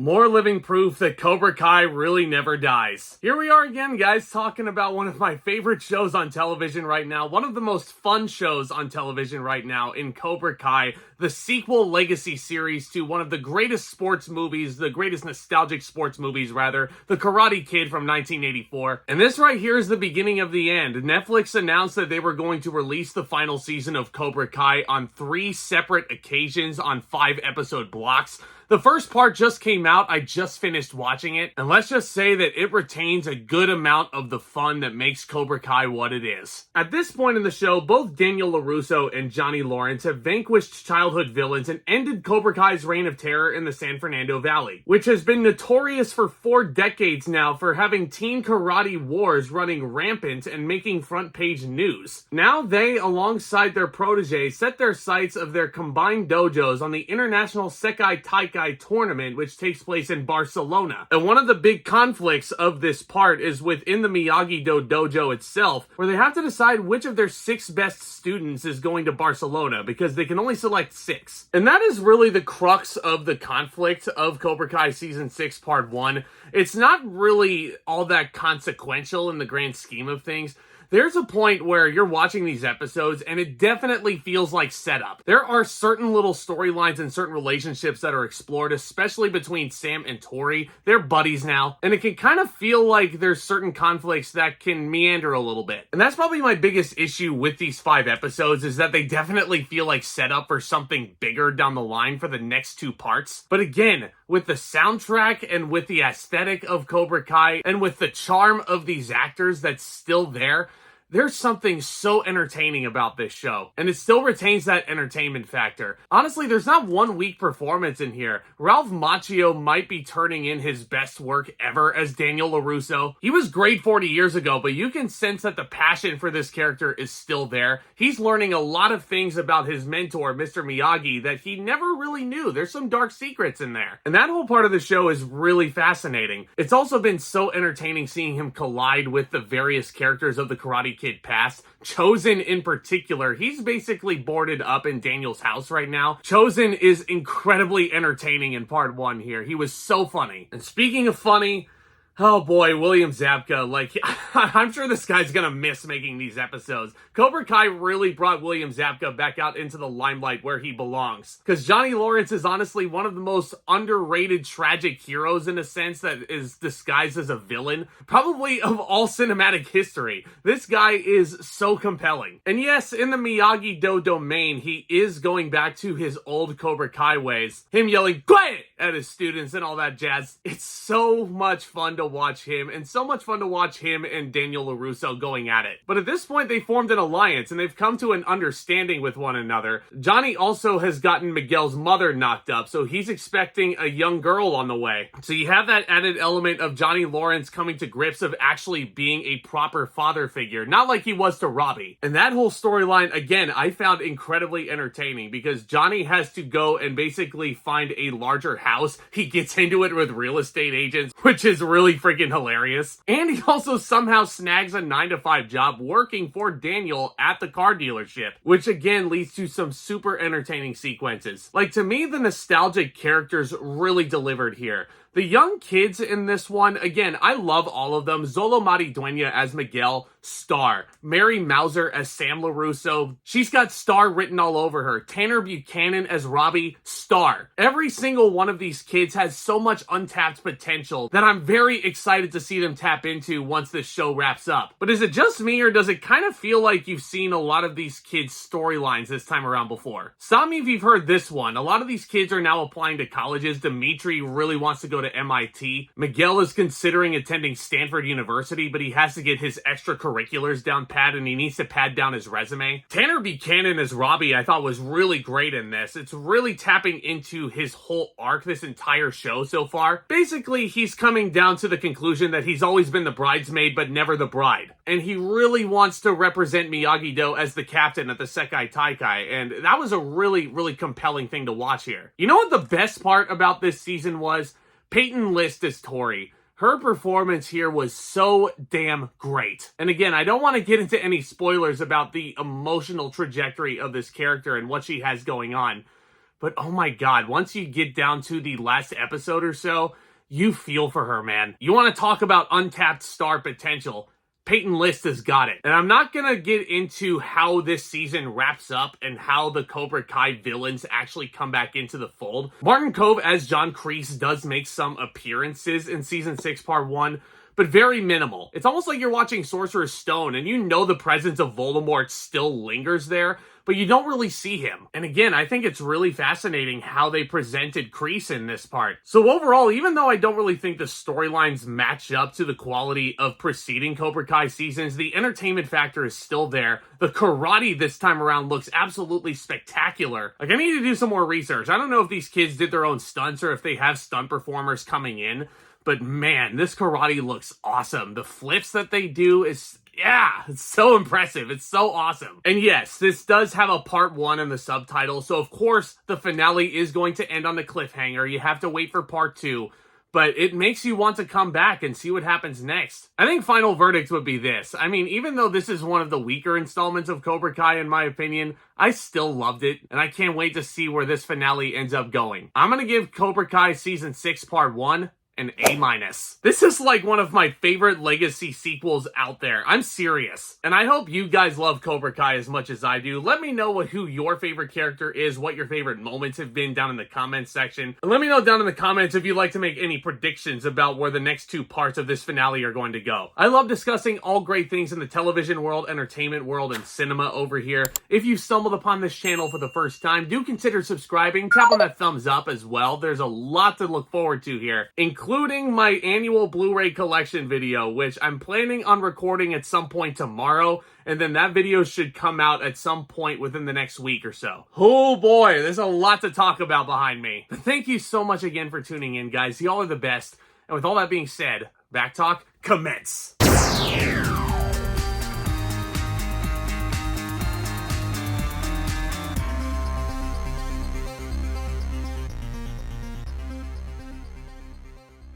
More living proof that Cobra Kai really never dies. Here we are again, guys, talking about one of my favorite shows on television right now, one of the most fun shows on television right now in Cobra Kai, the sequel legacy series to one of the greatest sports movies, the greatest nostalgic sports movies, rather, The Karate Kid from 1984. And this right here is the beginning of the end. Netflix announced that they were going to release the final season of Cobra Kai on 3 separate occasions on 5-episode blocks. The first part just came out, I just finished watching it, and let's just say that it retains a good amount of the fun that makes Cobra Kai what it is. At this point in the show, both Daniel LaRusso and Johnny Lawrence have vanquished childhood villains and ended Cobra Kai's reign of terror in the San Fernando Valley, which has been notorious for 4 decades now for having teen karate wars running rampant and making front page news. Now they, alongside their proteges, set their sights of their combined dojos on the International Sekai Taikai tournament, which takes place in Barcelona. And one of the big conflicts of this part is within the Miyagi-Do dojo itself, where they have to decide which of their 6 best students is going to Barcelona, because they can only select 6. And that is really the crux of the conflict of Cobra Kai Season 6 Part 1. It's not really all that consequential in the grand scheme of things. There's a point where you're watching these episodes and it definitely feels like setup. There are certain little storylines and certain relationships that are explored, especially between Sam and Tori. They're buddies now, and it can kind of feel like there's certain conflicts that can meander a little bit. And that's probably my biggest issue with these 5 episodes, is that they definitely feel like setup for something bigger down the line for the next 2 parts. But again, with the soundtrack and with the aesthetic of Cobra Kai and with the charm of these actors that's still there, there's something so entertaining about this show, and it still retains that entertainment factor. Honestly, there's not one weak performance in here. Ralph Macchio might be turning in his best work ever as Daniel LaRusso. He was great 40 years ago, but you can sense that the passion for this character is still there. He's learning a lot of things about his mentor, Mr. Miyagi, that he never really knew. There's some dark secrets in there. And that whole part of the show is really fascinating. It's also been so entertaining seeing him collide with the various characters of the Karate Kid past. Chosen in particular, he's basically boarded up in Daniel's house right now. Chosen is incredibly entertaining in part 1 here. He was so funny. And speaking of funny, oh boy, William Zabka, like, I'm sure this guy's gonna miss making these episodes. Cobra Kai really brought William Zabka back out into the limelight where he belongs. Because Johnny Lawrence is honestly one of the most underrated tragic heroes in a sense that is disguised as a villain, probably of all cinematic history. This guy is so compelling. And yes, in the Miyagi-Do domain, he is going back to his old Cobra Kai ways. Him yelling, "Quiet!" at his students and all that jazz. It's so much fun to watch him, and so much fun to watch him and Daniel LaRusso going at it. But at this point, they formed an alliance, and they've come to an understanding with one another. Johnny also has gotten Miguel's mother knocked up, so he's expecting a young girl on the way. So you have that added element of Johnny Lawrence coming to grips of actually being a proper father figure, not like he was to Robbie. And that whole storyline, again, I found incredibly entertaining, because Johnny has to go and basically find a larger house. He gets into it with real estate agents, which is really freaking hilarious. And he also somehow snags a 9-to-5 job working for Daniel at the car dealership, which again leads to some super entertaining sequences. Like, to me, the nostalgic characters really delivered here. The young kids in this one, again, I love all of them. Xolo Mariduena as Miguel, star. Mary Mauser as Sam LaRusso, she's got star written all over her. Tanner Buchanan as Robbie, star. Every single one of these kids has so much untapped potential that I'm very excited to see them tap into once this show wraps up. But is it just me, or does it kind of feel like you've seen a lot of these kids' storylines this time around before? Stop me if you've heard this one. A lot of these kids are now applying to colleges. Dimitri really wants to go to MIT. Miguel is considering attending Stanford University, but he has to get his extracurriculars down pat, and he needs to pad down his resume. Tanner Buchanan as Robbie, I thought, was really great in this. It's really tapping into his whole arc this entire show so far. Basically, he's coming down to the conclusion that he's always been the bridesmaid, but never the bride. And he really wants to represent Miyagi-Do as the captain at the Sekai Taikai, and that was a really, really compelling thing to watch here. You know what the best part about this season was? Payton List as Tori. Her performance here was so damn great. And again, I don't want to get into any spoilers about the emotional trajectory of this character and what she has going on, but oh my god, once you get down to the last episode or so, you feel for her, man. You want to talk about untapped star potential. Payton List has got it. And I'm not gonna get into how this season wraps up and how the Cobra Kai villains actually come back into the fold. Martin Kove as John Kreese does make some appearances in Season 6, Part 1, but very minimal. It's almost like you're watching Sorcerer's Stone and you know the presence of Voldemort still lingers there, but you don't really see him. And again, I think it's really fascinating how they presented Kreese in this part. So overall, even though I don't really think the storylines match up to the quality of preceding Cobra Kai seasons, the entertainment factor is still there. The karate this time around looks absolutely spectacular. Like, I need to do some more research. I don't know if these kids did their own stunts or if they have stunt performers coming in, but man, this karate looks awesome. The flips that they do is, yeah, it's so impressive. It's so awesome. And yes, this does have a part 1 in the subtitle, so of course the finale is going to end on the cliffhanger. You have to wait for part 2, but it makes you want to come back and see what happens next. I think final verdict would be this. I mean, even though this is one of the weaker installments of Cobra Kai in my opinion, I still loved it, and I can't wait to see where this finale ends up going. I'm gonna give Cobra Kai Season 6 Part 1 an A-. This is like one of my favorite legacy sequels out there. I'm serious. And I hope you guys love Cobra Kai as much as I do. Let me know who your favorite character is, what your favorite moments have been down in the comments section. And let me know down in the comments if you'd like to make any predictions about where the next 2 parts of this finale are going to go. I love discussing all great things in the television world, entertainment world, and cinema over here. If you stumbled upon this channel for the first time, do consider subscribing. Tap on that thumbs up as well. There's a lot to look forward to here, including my annual Blu-ray collection video, which I'm planning on recording at some point tomorrow, and then that video should come out at some point within the next week or so. Oh boy, there's a lot to talk about behind me. But thank you so much again for tuning in, guys. Y'all are the best. And with all that being said, Back Talk, commence.